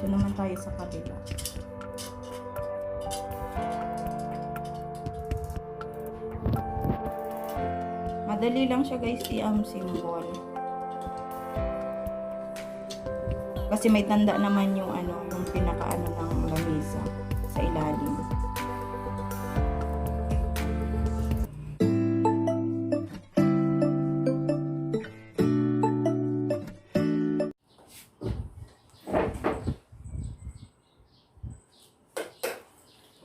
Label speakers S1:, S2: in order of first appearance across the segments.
S1: Dito naman tayo sa kabila. Madali lang siya guys i-symbol. Kasi may tanda naman yung yung pinakaano ng lamesa sa ilalim.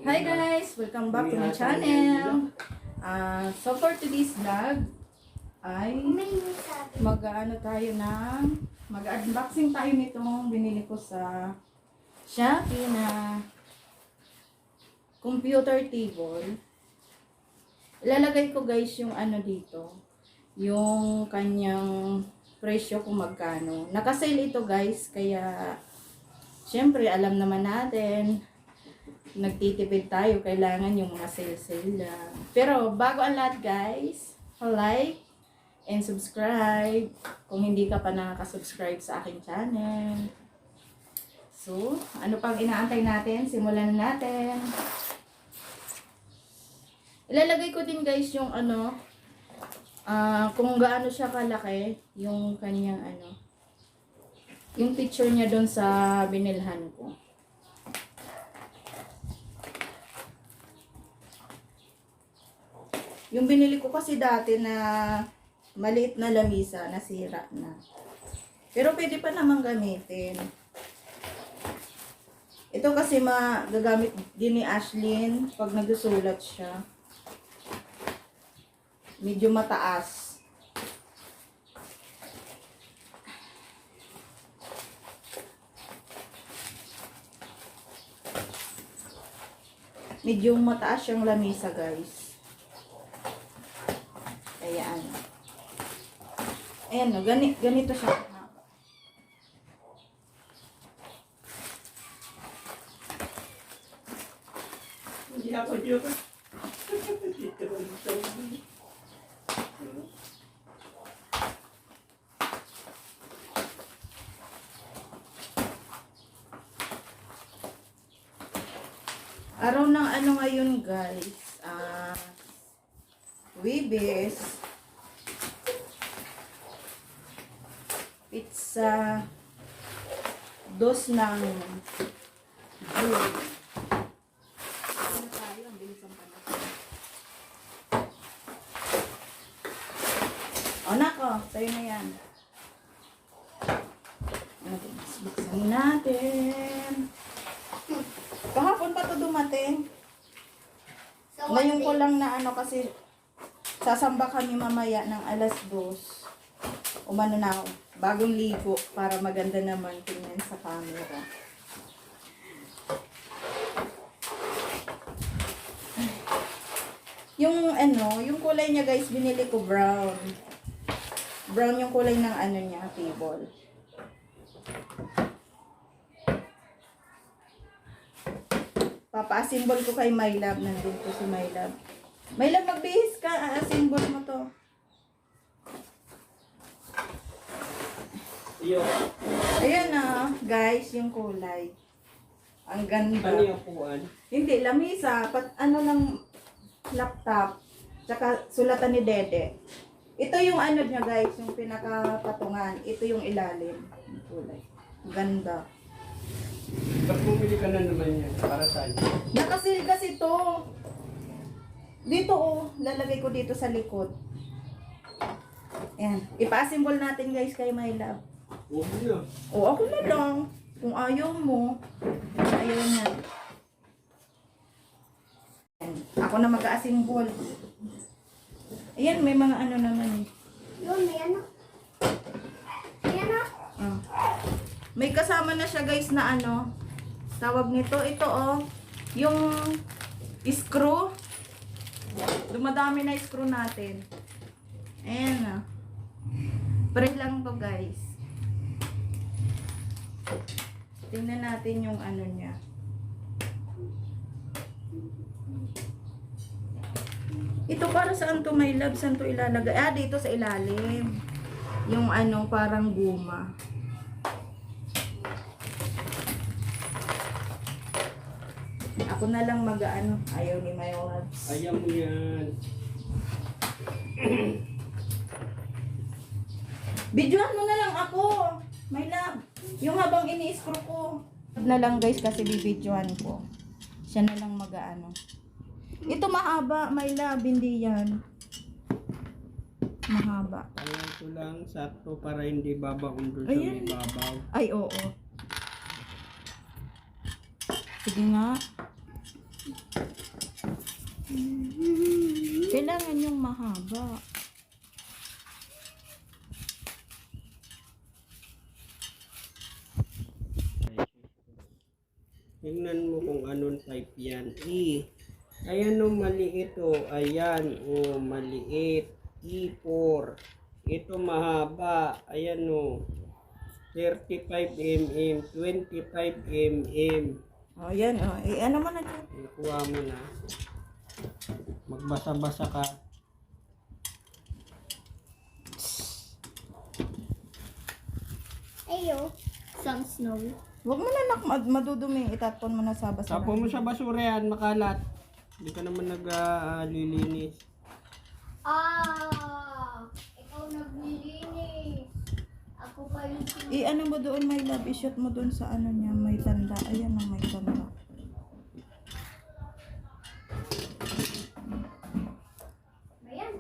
S1: Hi guys! Welcome back to my channel. So for today's vlog ay mag-unboxing tayo nitong binili ko sa Shopee na computer table. Ilalagay ko guys yung dito, yung kanyang presyo kung magkano. Naka-sale ito guys, kaya syempre alam naman natin, nagtitipid tayo, kailangan yung mga sale-sale lang. Pero bago ang lahat guys, like and subscribe kung hindi ka pa nakaka-subscribe sa aking channel. So, ano pang inaantay natin? Simulan na natin. Ilalagay ko din guys yung kung gaano siya kalaki, yung kanyang yung picture niya doon sa binilhan ko. Yung binili ko kasi dati na maliit na lamisa, nasira na. Pero pwede pa namang gamitin. Ito kasi magagamit din ni Ashlyn pag nagsusulat siya. Medyo mataas. Medyo mataas yung lamisa guys. Ayan. Ayan, no, ganito siya.
S2: Hindi ako dito.
S1: Araw ng ngayon guys, Webes, pizza, dos ng June. Ano tayo? Ang bilis ang panahon. O nako, tayo na yan. Buksan natin. Kahapon pa ito dumating. Ngayon ko lang na kasi sasamba kami mamaya ng 2:00. Umano na ako. Bagong ligo para maganda naman tingnan sa camera. Yung kulay niya guys, binili ko brown. Brown yung kulay ng niya, table. Papa-assemble ko kay My Love. Nandun ko si My Love. My Love, magbihis ka. A-assemble mo to. Ayan guys, yung kulay. Ang ganda.
S2: Ano yung upuan?
S1: Hindi, lamisa. Ng laptop. Tsaka sulatan ni Dede. Ito yung niya guys, yung pinakapatungan. Ito yung ilalim. Yung kulay. Ganda.
S2: Ba't bumili ka na naman yan? Para saan?
S1: Nakasil kasi to. Dito lalagay ko dito sa likod. Ayan. Ipa-assemble natin guys kay My Love.
S2: Huwag niya.
S1: Ako na lang. Kung ayaw mo. Ayaw niya. Ayan. Ako na mag-assemble. Ayan, may mga naman eh.
S3: Yun, may
S1: May kasama na siya guys na tawag nito. Ito yung screw. Dumadami na screw natin. Ayan Pre lang to guys. Tingnan natin yung niya. Ito para saan to, My Love? Saan to ilalagay? Dito sa ilalim. Yung parang guma. Ako na lang mag-ano. Ayaw ni my loves.
S2: Ayaw mo yan.
S1: Videohan mo na lang ako. My love. Yung habang ini-screw ko. Na lang guys kasi bibidyohan ko. Siya na lang mag-ano. Ito mahaba, my love. Hindi yan. Mahaba.
S2: Kaya ito lang sakto para hindi babaon doon sa
S1: Ayan.
S2: may babaw.
S1: Ay, oo. Sige nga. Kailangan yung mahaba.
S2: Tingnan mo kung anong type yan. Ayan o, maliit o. Ayan o, maliit. E4. Ito mahaba. Ayan o. 35 mm, 25 mm.
S1: O, yan o. Ano mo na dyan?
S2: Kuha mo na. Magbasa-basa ka.
S3: Ayo, some snow.
S1: Huwag mo na madudumi. Itatapon mo na sa basura.
S2: Tapo mo sa basura yan, makalat. Hindi ka naman naglilinis.
S3: Ikaw naglilinis. Ako pa yung
S1: Ano mo doon, my love? I-shoot mo doon sa ano niya. May tanda. Ayan ang may tanda.
S3: Ayan.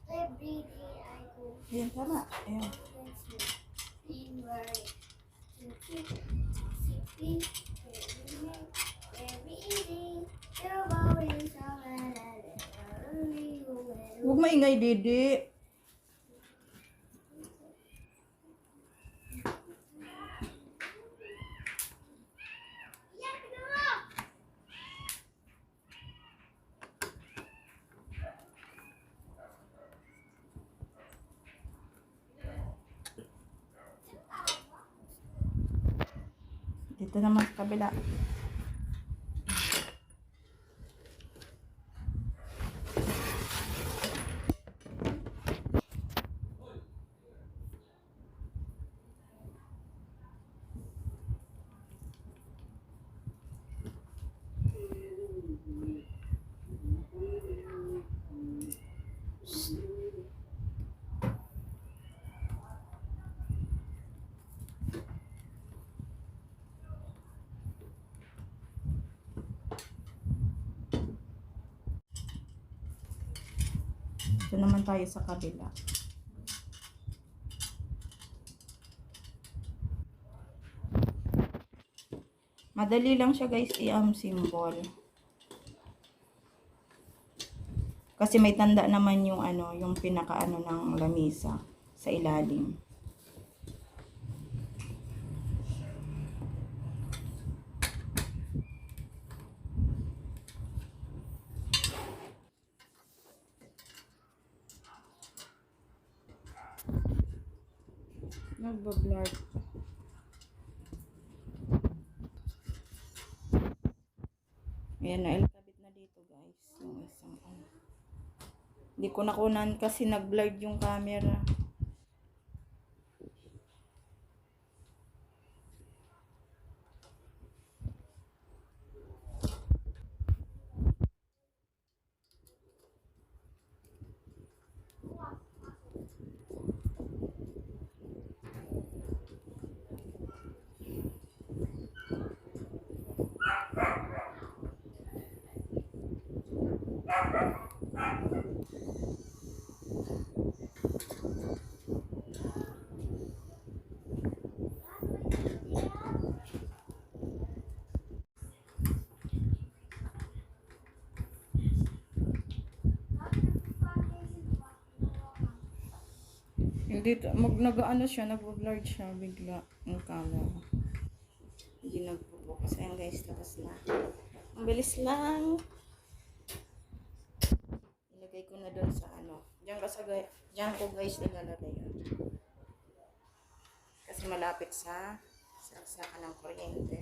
S3: Every day I go
S1: Ayan, tama. Ayan.
S3: in worry. Sipping, every evening, you're always
S1: Huwag maingay, Didi. Dito naman sa kabila. Ito naman tayo sa kabila. Madali lang siya guys symbol. Kasi may tanda naman yung ano, yung pinakaano ng lamisa sa ilalim. Nagbablur pa. Ayan na, ilakabit na dito guys. Yung isang ano. Hindi ko nakunan kasi nag-blurred yung camera. Hindi, nag-ano siya, nag-blurred siya bigla ng camera. Hindi nag-blur. magbubukas. Ayan guys, tapos na. Ang bilis lang. Ilagay ko na doon sa ano. Diyan ko guys ilalagay yun. Kasi malapit sa saksakan ng kuryente.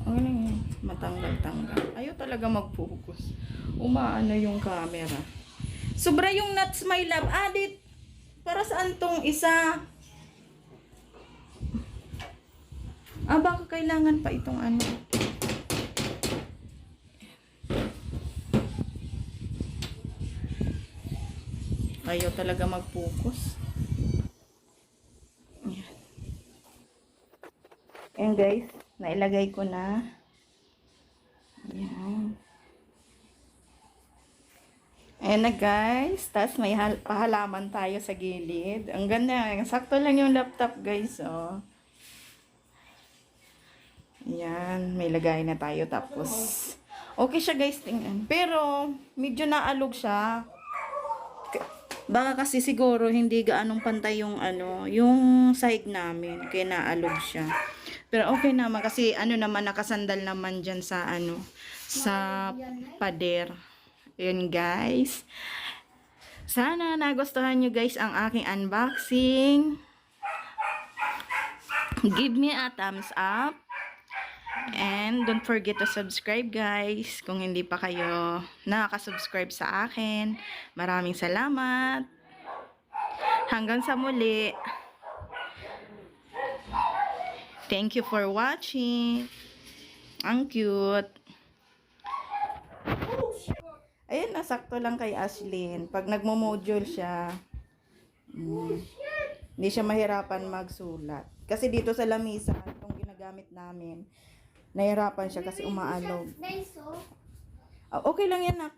S1: Ano yun? Matanggal-tanggal. Ayaw talaga mag-focus. Umaano yung camera. Sobra yung nuts, my love. Adit, para saan tong isa? Baka kailangan pa itong ano. Ayaw talaga mag-focus. Ayan. Ayan guys, nailagay ko na. Ayan. Ayan na guys. Tapos may pahalaman tayo sa gilid. Ang ganda. Sakto lang yung laptop guys. Oh. Ayan. May lagay na tayo. Tapos okay siya guys. Tingnan. Pero medyo naalog siya. Baka kasi siguro hindi gaanong pantay yung ano, yung side namin. Kaya naalog siya. Pero okay naman kasi ano naman nakasandal naman diyan sa ano, sa pader. Yun guys. Sana nagustuhan nyo guys ang aking unboxing. Give me a thumbs up. And don't forget to subscribe guys. Kung hindi pa kayo nakaka-subscribe sa akin. Maraming salamat. Hanggang sa muli. Thank you for watching. Ang cute. Ayun, nasakto lang kay Ashlyn. Pag nagmo-module siya, hindi siya mahirapan magsulat. Kasi dito sa lamisa, itong ginagamit namin, nahirapan siya kasi umaalog.
S3: Nice, oh.
S1: Okay lang yan, nak.